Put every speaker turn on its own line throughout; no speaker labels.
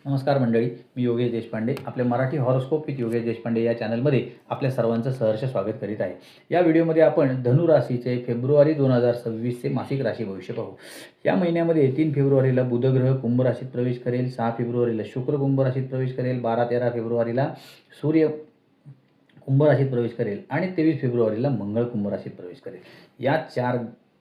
नमस्कार मंडळी, मी योगेश देशपांडे. आपल्या मराठी हॉरोस्कोप विथ योगेश देशपांडे या चॅनलमध्ये आपल्या सर्वांचं सहर्ष स्वागत करीत आहे. या व्हिडिओमध्ये आपण धनु राशीचे फेब्रुवारी 2026चे मासिक राशी भविष्य पाहू. या महिन्यामध्ये 3 फेब्रुवारीला बुध ग्रह कुंभ राशीत प्रवेश करेल, 6 फेब्रुवारीला शुक्र कुंभ राशीत प्रवेश करेल, 12-13 फेब्रुवारीला सूर्य कुंभ राशीत प्रवेश करेल आणि 23 फेब्रुवारीला मंगळ कुंभ राशीत प्रवेश करेल. या 4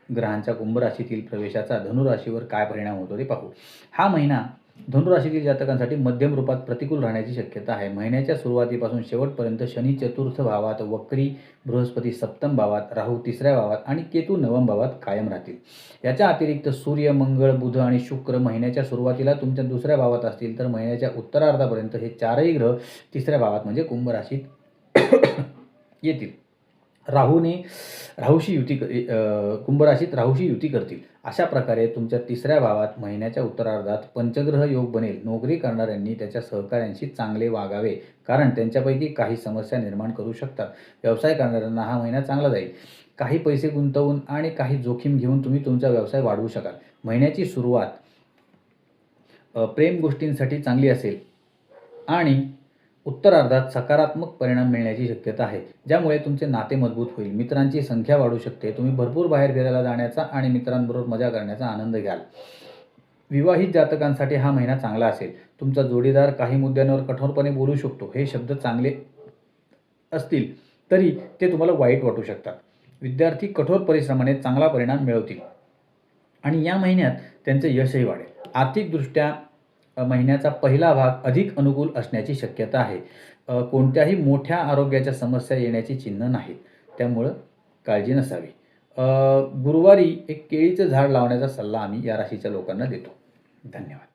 ग्रहांच्या कुंभ राशीतील प्रवेशाचा धनुराशीवर काय परिणाम होतो ते पाहू. हा महिना धनुराशीतील जातकांसाठी मध्यम रूपात प्रतिकूल राहण्याची शक्यता आहे. महिन्याच्या सुरुवातीपासून शेवटपर्यंत शनी चतुर्थ भावात, वक्री बृहस्पती सप्तम भावात, राहू तिसऱ्या भावात आणि केतू नवम भावात कायम राहतील. याच्या अतिरिक्त सूर्य, मंगळ, बुध आणि शुक्र महिन्याच्या सुरुवातीला तुमच्या दुसऱ्या भावात असतील, तर महिन्याच्या उत्तरार्धापर्यंत हे 4ही ग्रह तिसऱ्या भावात म्हणजे कुंभ राशीत येतील. कुंभ राशीत राहूशी युती करतील. अशा प्रकारे तुमच्या तिसऱ्या भावात महिन्याच्या उत्तरार्धात पंचग्रह योग बनेल. नोकरी करणाऱ्यांनी त्याच्या सहकाऱ्यांशी चांगले वागावे, कारण त्यांच्यापैकी काही समस्या निर्माण करू शकतात. व्यवसाय करणाऱ्यांना हा महिना चांगला जाईल. काही पैसे गुंतवून आणि काही जोखीम घेऊन तुम्ही तुमचा व्यवसाय वाढवू शकाल. महिन्याची सुरुवात प्रेम गोष्टींसाठी चांगली असेल आणि उत्तरार्धात सकारात्मक परिणाम मिळण्याची शक्यता आहे, ज्यामुळे तुमचे नाते मजबूत होईल. मित्रांची संख्या वाढू शकते. तुम्ही भरपूर बाहेर फिरायला जाण्याचा आणि मित्रांबरोबर मजा करण्याचा आनंद घ्याल. विवाहित जातकांसाठी हा महिना चांगला असेल. तुमचा जोडीदार काही मुद्द्यांवर कठोरपणे बोलू शकतो. हे शब्द चांगले असतील तरी ते तुम्हाला वाईट वाटू शकतात. विद्यार्थी कठोर परिश्रमाने चांगला परिणाम मिळवतील आणि या महिन्यात त्यांचे यशही वाढेल. आर्थिकदृष्ट्या महिन्याचा पहिला भाग अधिक अनुकूल असण्याची शक्यता आहे. कोणत्याही मोठ्या आरोग्याच्या समस्या येण्याची चिन्ह नाहीत, त्यामुळं काळजी नसावी. गुरुवारी एक केळीचं झाड लावण्याचा सल्ला आम्ही या राशीच्या लोकांना देतो. धन्यवाद.